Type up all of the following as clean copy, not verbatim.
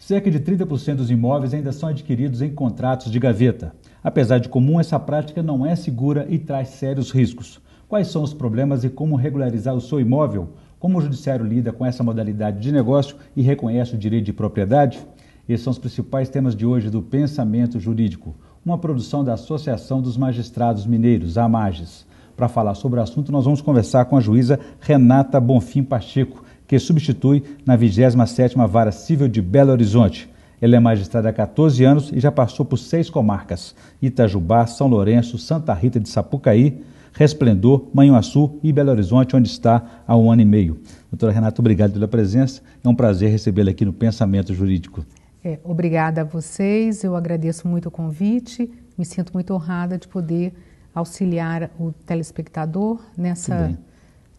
Cerca de 30% dos imóveis ainda são adquiridos em contratos de gaveta. Apesar de comum, essa prática não é segura e traz sérios riscos. Quais são os problemas e como regularizar o seu imóvel? Como o judiciário lida com essa modalidade de negócio e reconhece o direito de propriedade? Esses são os principais temas de hoje do Pensamento Jurídico, uma produção da Associação dos Magistrados Mineiros, a AMAGES. Para falar sobre o assunto, nós vamos conversar com a juíza Renata Bonfim Pacheco, que substitui na 27ª Vara Civil de Belo Horizonte. Ela é magistrada há 14 anos e já passou por 6 comarcas: Itajubá, São Lourenço, Santa Rita de Sapucaí, Resplendor, Manhuaçu e Belo Horizonte, onde está há 1 ano e meio. Doutora Renata, obrigado pela presença. É um prazer recebê-la aqui no Pensamento Jurídico. Obrigada a vocês, eu agradeço muito o convite, me sinto muito honrada de poder auxiliar o telespectador nessa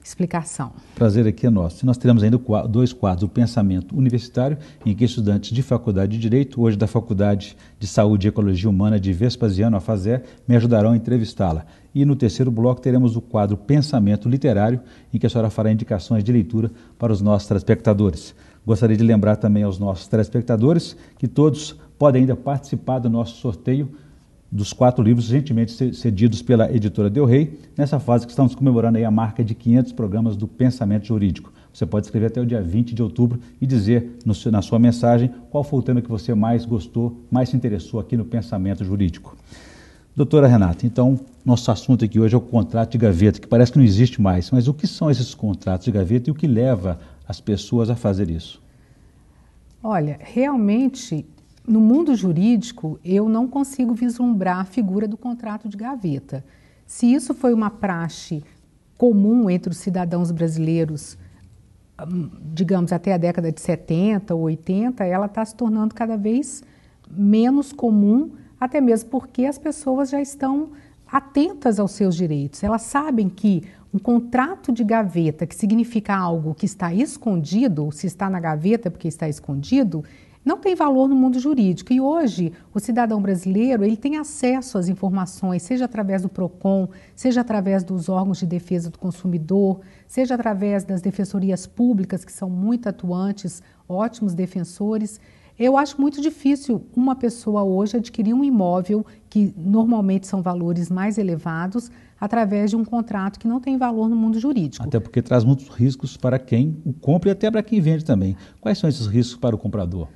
explicação. Prazer aqui é nosso. Nós teremos ainda 2 quadros, o Pensamento Universitário, em que estudantes de Faculdade de Direito, hoje da Faculdade de Saúde e Ecologia Humana de Vespasiano, a FASE, me ajudarão a entrevistá-la. E no terceiro bloco teremos o quadro Pensamento Literário, em que a senhora fará indicações de leitura para os nossos telespectadores. Gostaria de lembrar também aos nossos telespectadores que todos podem ainda participar do nosso sorteio dos 4 livros gentilmente cedidos pela editora Del Rey, nessa fase que estamos comemorando aí a marca de 500 programas do Pensamento Jurídico. Você pode escrever até o dia 20 de outubro e dizer na sua mensagem qual foi o tema que você mais gostou, mais se interessou aqui no Pensamento Jurídico. Doutora Renata, então, nosso assunto aqui hoje é o contrato de gaveta, que parece que não existe mais, mas o que são esses contratos de gaveta e o que leva as pessoas a fazer isso? Olha, realmente, no mundo jurídico, eu não consigo vislumbrar a figura do contrato de gaveta. Se isso foi uma praxe comum entre os cidadãos brasileiros, digamos, até a década de 70 ou 80, ela está se tornando cada vez menos comum, até mesmo porque as pessoas já estão atentas aos seus direitos. Elas sabem que um contrato de gaveta, que significa algo que está escondido, se está na gaveta porque está escondido, não tem valor no mundo jurídico. E hoje, o cidadão brasileiro ele tem acesso às informações, seja através do PROCON, seja através dos órgãos de defesa do consumidor, seja através das defensorias públicas, que são muito atuantes, ótimos defensores. Eu acho muito difícil uma pessoa hoje adquirir um imóvel, que normalmente são valores mais elevados, através de um contrato que não tem valor no mundo jurídico. Até porque traz muitos riscos para quem o compra e até para quem vende também. Quais são esses riscos para o comprador?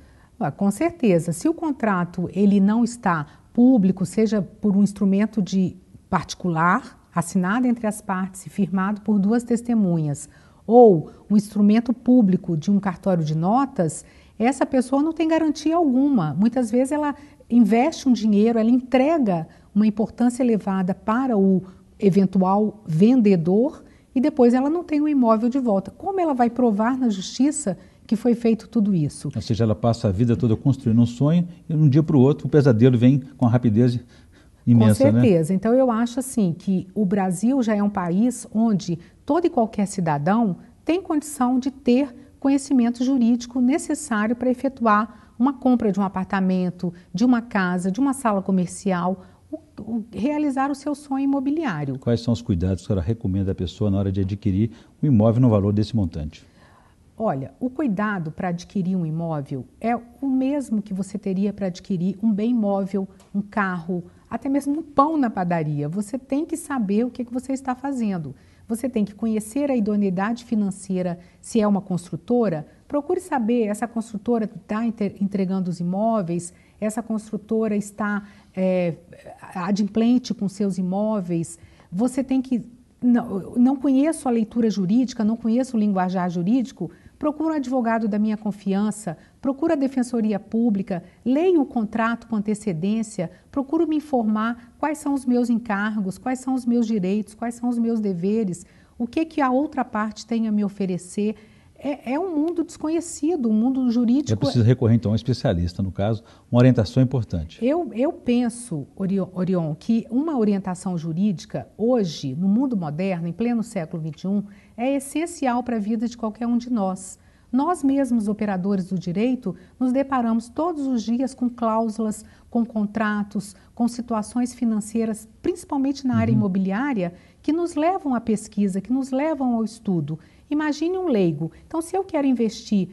Com certeza, se o contrato ele não está público, seja por um instrumento de particular, assinado entre as partes e firmado por 2 testemunhas, ou um instrumento público de um cartório de notas, essa pessoa não tem garantia alguma. Muitas vezes ela investe um dinheiro, ela entrega uma importância elevada para o eventual vendedor e depois ela não tem o imóvel de volta. Como ela vai provar na justiça que foi feito tudo isso? Ou seja, ela passa a vida toda construindo um sonho e de um dia para o outro o pesadelo vem com a rapidez imensa, Com certeza. Né? Então eu acho assim que o Brasil já é um país onde todo e qualquer cidadão tem condição de ter conhecimento jurídico necessário para efetuar uma compra de um apartamento, de uma casa, de uma sala comercial, realizar o seu sonho imobiliário. Quais são os cuidados que a senhora recomenda à pessoa na hora de adquirir um imóvel no valor desse montante? Olha, o cuidado para adquirir um imóvel é o mesmo que você teria para adquirir um bem imóvel, um carro, até mesmo um pão na padaria. Você tem que saber o que você está fazendo. Você tem que conhecer a idoneidade financeira, se é uma construtora. Procure saber, essa construtora está entregando os imóveis, essa construtora está adimplente com seus imóveis. Você tem que... Não conheço a leitura jurídica, não conheço o linguajar jurídico, procura um advogado da minha confiança, procura a defensoria pública, leia o contrato com antecedência, procuro me informar quais são os meus encargos, quais são os meus direitos, quais são os meus deveres, o que a outra parte tem a me oferecer. É um mundo desconhecido, um mundo jurídico... É preciso recorrer, então, a um especialista, no caso, uma orientação importante. Eu penso, Orion, que uma orientação jurídica, hoje, no mundo moderno, em pleno século XXI, é essencial para a vida de qualquer um de nós. Nós mesmos, operadores do direito, nos deparamos todos os dias com cláusulas, com contratos, com situações financeiras, principalmente na área imobiliária, que nos levam à pesquisa, que nos levam ao estudo. Imagine um leigo. Então, se eu quero investir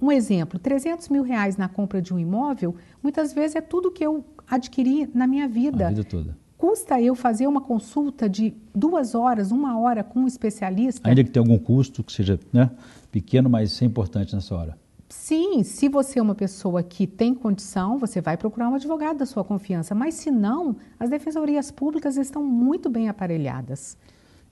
Um exemplo, R$300 mil na compra de um imóvel, muitas vezes é tudo que eu adquiri na minha vida. A vida toda. Custa eu fazer uma consulta de 2 horas, 1 hora com um especialista? Ainda que tenha algum custo, que seja, né, pequeno, mas isso é importante nessa hora. Sim, se você é uma pessoa que tem condição, você vai procurar um advogado da sua confiança, mas se não, as defensorias públicas estão muito bem aparelhadas.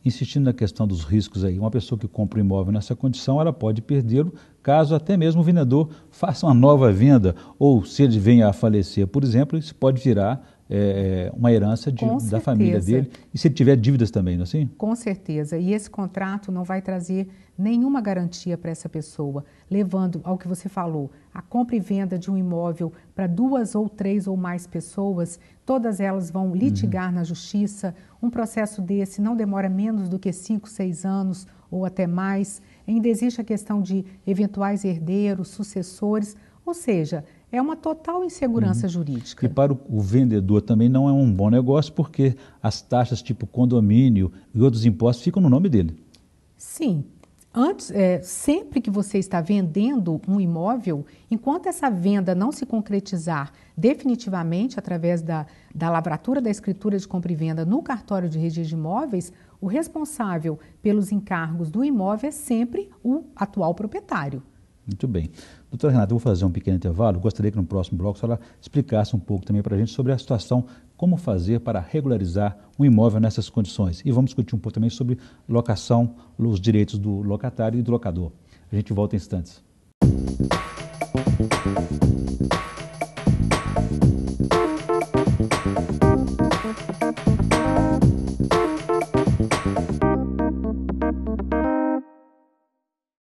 Insistindo na questão dos riscos aí, uma pessoa que compra um imóvel nessa condição, ela pode perdê-lo caso até mesmo o vendedor faça uma nova venda, ou se ele venha a falecer, por exemplo, isso pode virar uma herança da família dele, e se ele tiver dívidas também, não é assim? Com certeza, e esse contrato não vai trazer nenhuma garantia para essa pessoa, levando ao que você falou, a compra e venda de um imóvel para 2 ou 3 ou mais pessoas, todas elas vão litigar na justiça, um processo desse não demora menos do que 5, 6 anos ou até mais, ainda existe a questão de eventuais herdeiros, sucessores, ou seja, é uma total insegurança jurídica. E para o vendedor também não é um bom negócio, porque as taxas tipo condomínio e outros impostos ficam no nome dele. Sim. Sempre que você está vendendo um imóvel, enquanto essa venda não se concretizar definitivamente através da lavratura da escritura de compra e venda no cartório de registro de imóveis, o responsável pelos encargos do imóvel é sempre o atual proprietário. Muito bem. Doutora Renata, eu vou fazer um pequeno intervalo. Gostaria que no próximo bloco a senhora explicasse um pouco também para a gente sobre a situação, como fazer para regularizar um imóvel nessas condições. E vamos discutir um pouco também sobre locação, os direitos do locatário e do locador. A gente volta em instantes.